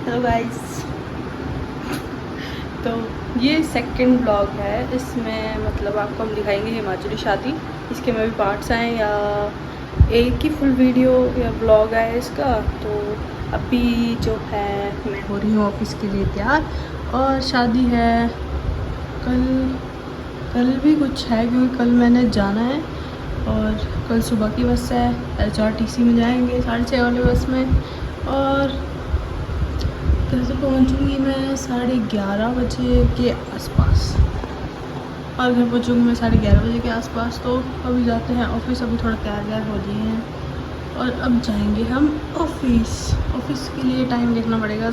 Hello guys, तो ये second blog है। इसमें मतलब आपको हम दिखाएंगे हिमाचली शादी। इसके में भी पार्ट्स आए या एक ही फुल वीडियो या ब्लॉग आए इसका। तो अभी जो है मैं हो रही हूँ ऑफिस के लिए तैयार, और शादी है कल भी कुछ है क्योंकि कल मैंने जाना है। और कल सुबह की बस है, HRTC में जाएंगे 6:30 वाले बस में। और कैसे पहुंचूंगी मैं 11:30 बजे के आसपास, और घर पहुंचूंगी मैं 11:30 बजे के आसपास। तो अभी जाते हैं ऑफिस। अभी थोड़ा तैयार हो लिए हैं और अब जाएंगे हम ऑफिस के लिए टाइम देखना पड़ेगा।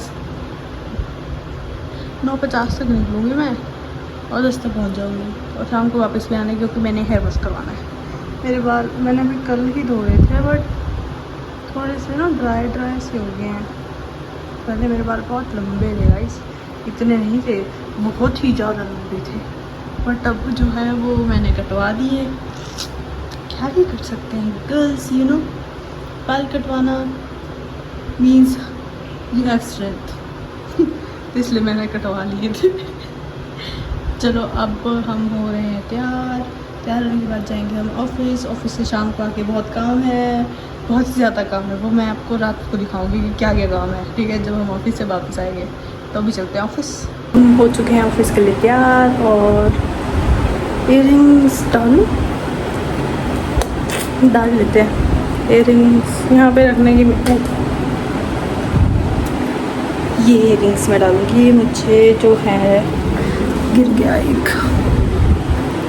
9:50 तक निकलूँगी मैं और 10 तक पहुँच जाऊँगी, और शाम को वापस भी आना है क्योंकि मैंने हेयर वॉश करवाना है। मेरे बाल मैंने अभी कल ही धोए थे, बट थोड़े से ना ड्राई से हो गए हैं। पहले मेरे बाल बहुत लंबे थे गाइस, इतने नहीं थे, बहुत ही ज़्यादा लंबे थे। बट अब जो है वो मैंने कटवा दिए। क्या ही कर सकते हैं गर्ल्स, यू नो, बाल कटवाना मीन्स यू हैव स्ट्रेंथ। इसलिए मैंने कटवा लिए थे। चलो अब हम हो रहे हैं तैयार होने के बाद जाएंगे हम ऑफिस से शाम को आके बहुत काम है, बहुत ज़्यादा काम है। वो मैं आपको रात को दिखाऊंगी कि क्या काम है, ठीक है, जब हम ऑफिस से वापस आएंगे। तो अभी चलते हैं ऑफिस। हम हो चुके हैं ऑफिस के लिए तैयार, और इयररिंग्स डाल लेते हैं। इयररिंग्स यहाँ पे रखने की ये इयररिंग्स मैं डालूँगी। मुझे जो है गिर गया एक,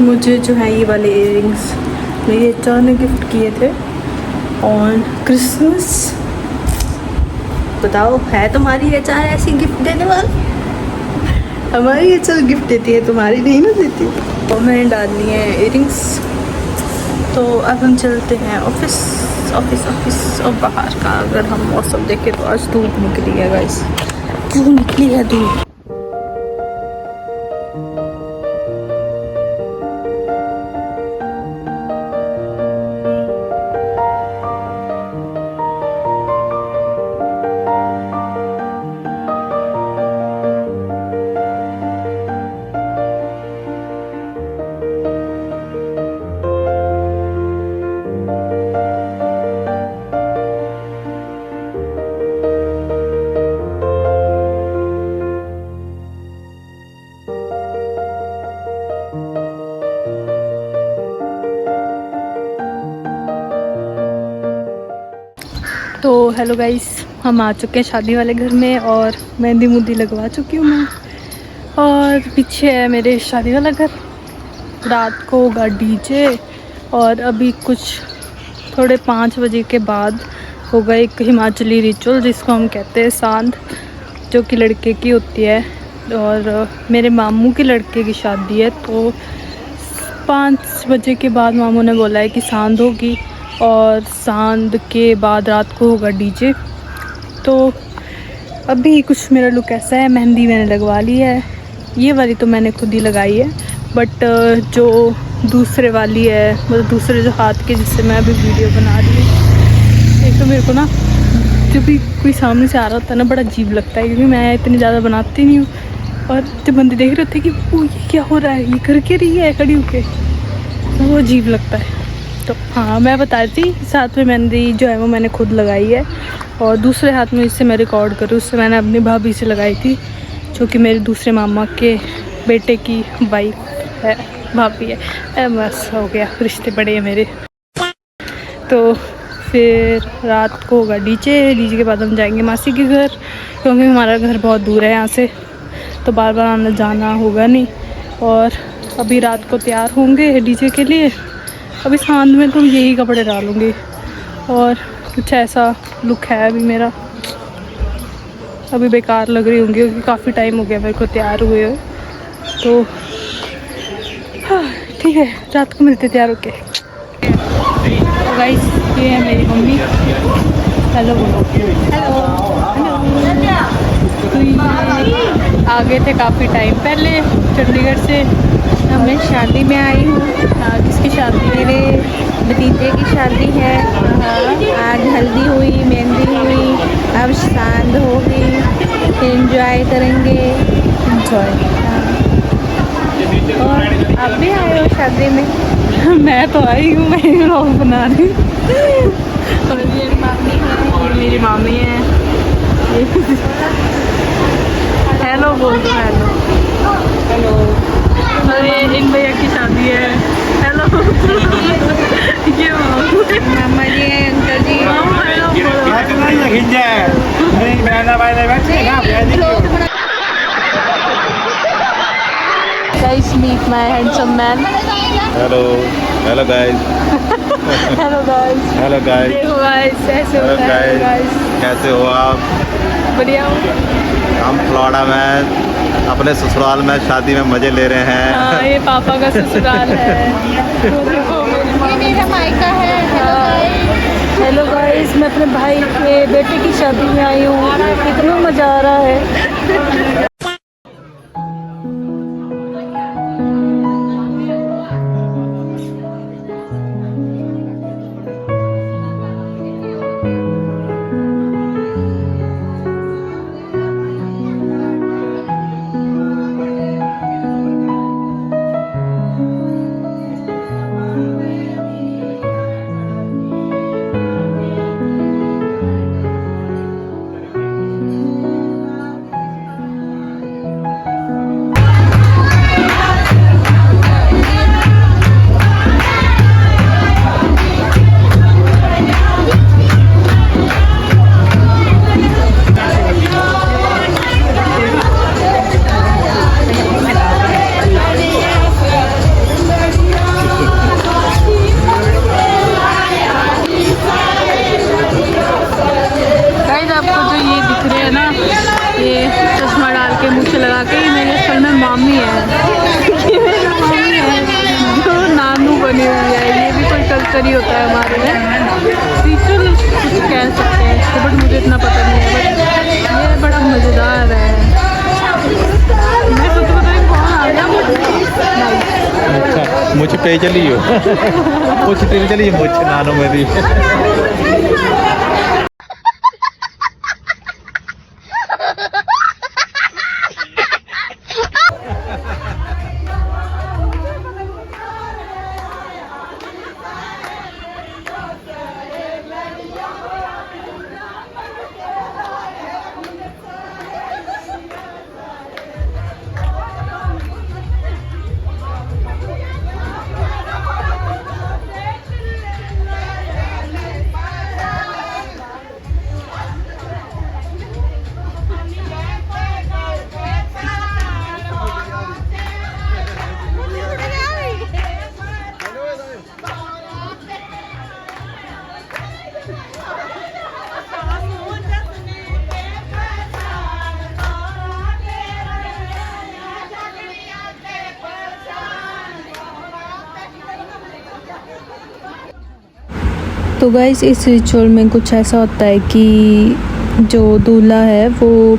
मुझे जो है ये वाले इयररिंग्स मेरी HR ने गिफ्ट किए थे ऑन क्रिसमस। बताओ, है तुम्हारी HR ऐसी गिफ्ट देने वाली? हमारी HR गिफ्ट देती है, तुम्हारी नहीं ना देती। और मैंने डालनी है इयररिंग्स। तो अब हम चलते हैं ऑफिस। और बाहर का अगर हम मौसम देखें तो आज धूप निकली है गाइस। क्यों निकली है धूप? तो हेलो गाइस, हम आ चुके हैं शादी वाले घर में, और मेहंदी लगवा चुकी हूँ मैं। और पीछे है मेरे शादी वाला घर। रात को होगा DJ, और अभी कुछ थोड़े 5 बजे के बाद होगा एक हिमाचली रिचुअल जिसको हम कहते हैं सांद, जो कि लड़के की होती है। और मेरे मामू के लड़के की शादी है, तो 5 बजे के बाद मामू ने बोला है कि सांद होगी, और सांद के बाद रात को होगा DJ। तो अभी कुछ मेरा लुक ऐसा है। मेहंदी मैंने लगवा ली है, ये वाली तो मैंने खुद ही लगाई है, बट जो दूसरे वाली है, मतलब दूसरे जो हाथ के जिससे मैं अभी वीडियो बना रही हूँ। एक तो मेरे को ना जब भी कोई सामने से आ रहा होता है ना, बड़ा अजीब लगता है, क्योंकि मैं इतनी ज़्यादा बनाती नहीं हूँ। और जब बंदे देख रहे होते हैं कि वो ये क्या हो रहा है, ये कर के रही है खड़ी होके, तो वो अजीब लगता है। तो हाँ, मैं बता रही थी, साथ में मेहंदी जो है वो मैंने खुद लगाई है, और दूसरे हाथ में इससे मैं रिकॉर्ड करूँ, उससे मैंने अपनी भाभी से लगाई थी, जो कि मेरे दूसरे मामा के बेटे की वाइफ है, भाभी है। बस हो गया, रिश्ते बड़े हैं मेरे। तो फिर रात को होगा DJ के बाद हम जाएंगे मासी के घर, क्योंकि हमारा घर बहुत दूर है यहाँ से, तो बार बार आना जाना होगा नहीं। और अभी रात को तैयार होंगे DJ के लिए। अभी सांद में तो यही कपड़े डालूँगी, और कुछ ऐसा लुक है अभी मेरा। अभी बेकार लग रही होंगी क्योंकि काफ़ी टाइम हो गया मेरे को तैयार हुए हो। तो हाँ ठीक है, रात को मिलते तैयार होके। तो गाइस, ये है मेरी मम्मी। हेलो बोलो। हेलो। तो ये आ गए थे काफ़ी टाइम पहले चंडीगढ़ से। अब मैं शादी में आई हूँ। किसकी शादी? मेरे भतीजे की शादी है। आज हल्दी हुई, मेहंदी हुई, अब शांत होगी, एंजॉय करेंगे। एंजॉय। और आप भी आए हो शादी में? मैं तो आई हूँ, मैं ही व्लॉग बना रही हूँ। और ये मामी है और मेरी मामी है। हेलो बोल दो, हेलो हेलो। अरे इन भैया की शादी है। हेलो। ये मामा जी हैं, अंकल जी। Guys, meet my handsome man. Hello hello guys Hello guys. Hello guys देखो guys, ऐसे हेलो होता है गाइस guys. कैसे हो आप? बढ़िया हूँ। हम फ्लोरिडा में अपने ससुराल में शादी में मज़े ले रहे हैं। हाँ, ये पापा का ससुराल है। तो देखो मेरी मामी। मेरा मायका है। हेलो गाइस, मैं अपने भाई के बेटे की शादी में आई हूँ। कितना मज़ा आ रहा है। गाइस, आपको जो ये दिख रहे हैं ना, ये चश्मा डाल के मुँह से लगा के, ये मेरे असल में मामी है। ये मेरी मामी है जो नानू बनी हुई है। ये भी कोई कल्चर ही होता है हमारे में, रिचुअल कुछ कह सकते हैं इसको, बट मुझे इतना पता नहीं है। बट ये बड़ा मज़ेदार है। मैं खुद को तो कौन आ गया अच्छा मुझे पे चली हो मुझे पे चली मुझे नानो में दी। तो गाइस, इस रिचुअल में कुछ ऐसा होता है कि जो दूल्हा है वो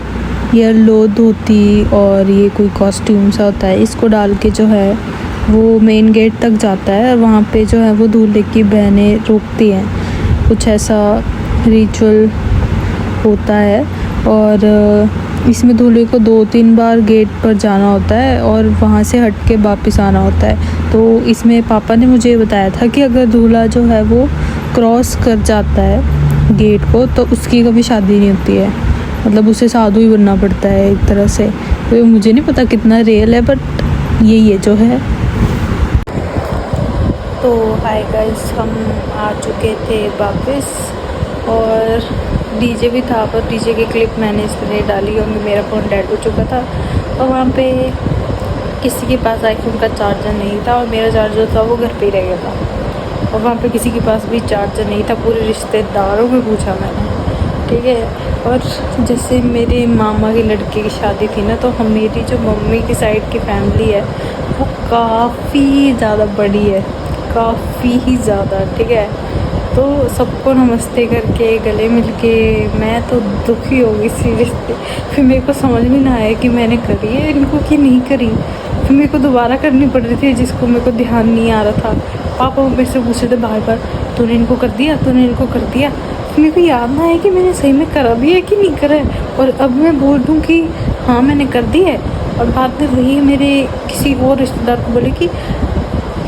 येलो धोती और ये कोई कॉस्ट्यूम सा होता है, इसको डाल के जो है वो मेन गेट तक जाता है। और वहाँ पे जो है वो दूल्हे की बहनें रोकती हैं। कुछ ऐसा रिचुअल होता है। और इसमें दूल्हे को 2-3 बार गेट पर जाना होता है और वहाँ से हट के वापस आना होता है। तो इसमें पापा ने मुझे बताया था कि अगर दूल्हा जो है वो क्रॉस कर जाता है गेट को तो उसकी कभी शादी नहीं होती है, मतलब उसे साधु ही बनना पड़ता है एक तरह से। तो मुझे नहीं पता कितना रियल है, बट यही है जो है। तो हाय गाइस, हम आ चुके थे वापस और डीजे भी था, पर डीजे की क्लिप मैंने इसलिए डाली और मेरा फ़ोन डेड हो चुका था। और वहाँ पे किसी के पास आईफोन का चार्जर नहीं था और मेरा चार्जर था वो घर पे ही रह गया था। और वहाँ पे किसी के पास भी चार्जर नहीं था। पूरे रिश्तेदारों में पूछा मैंने, ठीक है। और जैसे मेरे मामा की लड़के की शादी थी ना, तो हम मेरी जो मम्मी की साइड की फैमिली है वो काफ़ी ज़्यादा बड़ी है, काफ़ी ही ज़्यादा, ठीक है। तो सबको नमस्ते करके गले मिलके मैं तो दुखी हो गई सीरियसली। फिर मेरे को समझ में ना आया कि मैंने करी है इनको कि नहीं करी। फिर मेरे को दोबारा करनी पड़ रही थी जिसको मेरे को ध्यान नहीं आ रहा था। पापा मेरे से पूछ रहे थे बार बार, तूने इनको कर दिया, तूने इनको कर दिया। मेरे को याद ना है कि मैंने सही में करा भी है कि नहीं करा है, और अब मैं बोल दूँ कि हाँ मैंने कर दी है, और बाद में वही मेरे किसी और रिश्तेदार को बोले कि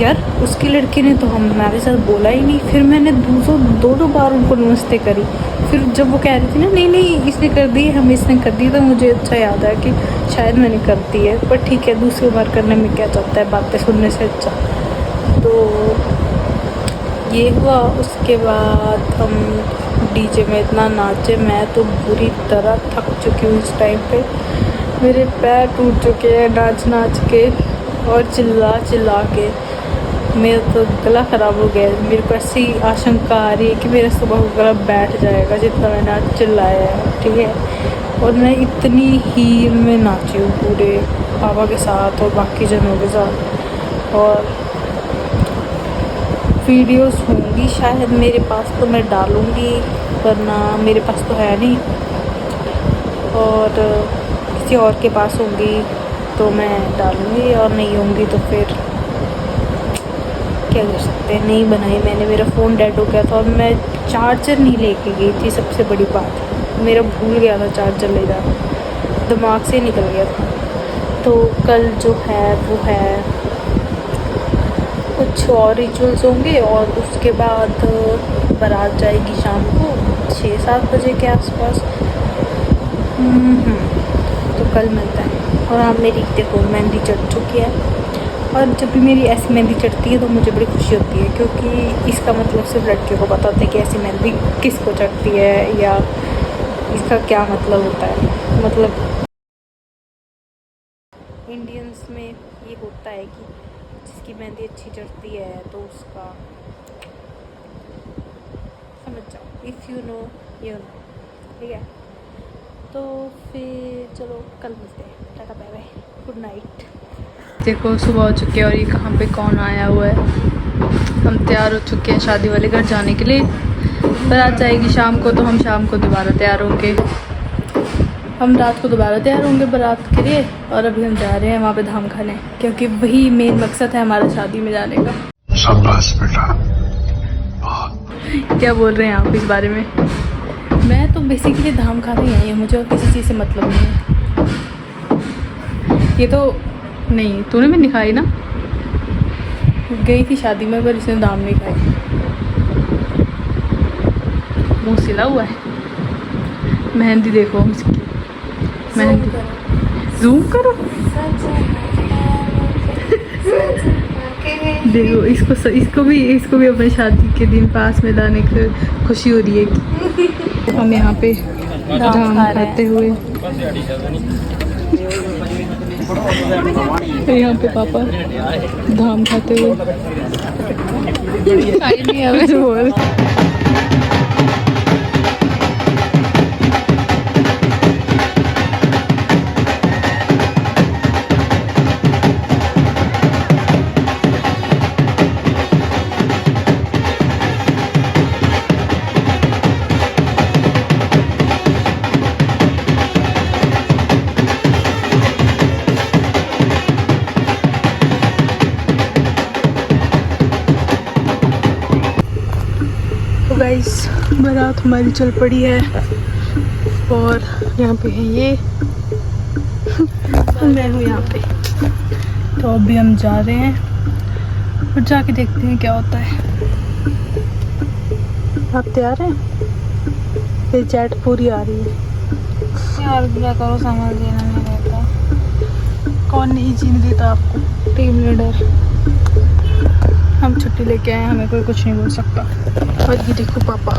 यार उसकी लड़की ने तो हमारे साथ बोला ही नहीं। फिर मैंने दो बार उनको नमस्ते करी। फिर जब वो कह रही थी ना नहीं नहीं इसने कर दी है, हम इसने कर दी, तो मुझे अच्छा याद है कि शायद मैंने कर दी है, पर ठीक है दूसरी बार करने में क्या जाता है, बातें सुनने से अच्छा। तो ये हुआ। उसके बाद हम डीजे में इतना नाचे, मैं तो बुरी तरह थक चुकी हूँ इस टाइम पे, मेरे पैर टूट चुके हैं नाच नाच के और चिल्ला चिल्ला के। मेरा तो गला ख़राब हो गया है। मेरे को ऐसी आशंका आ रही है कि मेरा सुबह को गला बैठ जाएगा जितना मैंने आज चिल्लाया है, ठीक है। और मैं इतनी ही में नाची हूँ पूरे पापा के साथ और बाकी जनों के साथ। और वीडियोस होंगी शायद मेरे पास तो मैं डालूँगी, वरना मेरे पास तो है नहीं, और किसी और के पास होंगी तो मैं डालूँगी, और नहीं होंगी तो फिर क्या कर सकते हैं। नहीं बनाई मैंने, मेरा फ़ोन डेड हो गया था और मैं चार्जर नहीं लेके गई थी, सबसे बड़ी बात मेरा भूल गया था चार्जर ले जाना, दिमाग से निकल गया था। तो कल जो है वो है कुछ और रिचुअल्स होंगे, और उसके बाद बारात जाएगी शाम को 6-7 बजे के आसपास। तो कल मिलता है। और हाँ मेरी देखो मेहंदी चढ़ चुकी है, और जब भी मेरी ऐसी मेहंदी चढ़ती है तो मुझे बड़ी खुशी होती है, क्योंकि इसका मतलब सिर्फ लड़कियों को पता होता है कि ऐसी मेहंदी किसको चढ़ती है, या इसका क्या मतलब होता है। मतलब इंडियंस में ये होता है कि जिसकी मेहंदी अच्छी चढ़ती है तो उसका समझ जाओ, if you know you know, ठीक है। तो फिर चलो कल मिलते हैं, tata bye bye, good night. देखो सुबह हो चुकी है और ये कहाँ पे कौन आया हुआ है। हम तैयार हो चुके हैं शादी वाले घर जाने के लिए, बारात जाएगी शाम को, तो हम शाम को दोबारा तैयार होंगे, हम रात को दोबारा तैयार होंगे बारात के लिए। और अभी हम जा रहे हैं वहाँ पे धाम खाने, क्योंकि वही मेन मकसद है हमारा शादी में जाने का। शाबाश बेटा। क्या बोल रहे हैं आप इस बारे में? मैं तो बेसिकली धाम खाने ही आई हूँ, मुझे और किसी चीज़ से मतलब नहीं है। ये तो नहीं तूने भी नहीं खाई ना, गई थी शादी में पर इसने दाम नहीं खाई, मुँह सिला हुआ है। मेहंदी देखो इसकी, मेहंदी जूम करो देखो इसको भी अपने शादी के दिन पास में लाने की खुशी हो रही है कि हम यहाँ पे धाम खाते हुए। यहाँ पे पापा धाम खाते हुए नहीं हमें तो बोल। गाइस बारात हमारी चल पड़ी है, और यहाँ पे है ये मैं हूँ यहाँ पे। तो अभी हम जा रहे हैं और जाके देखते हैं क्या होता है। आप तैयार हैं? ये चैट पूरी आ रही है यार, क्या करो समझ लेना नहीं रहता। कौन नहीं जीने देता आपको? Team leader. हम छुट्टी लेके आए, हमें कोई कुछ नहीं बोल सकता। और ये देखो पापा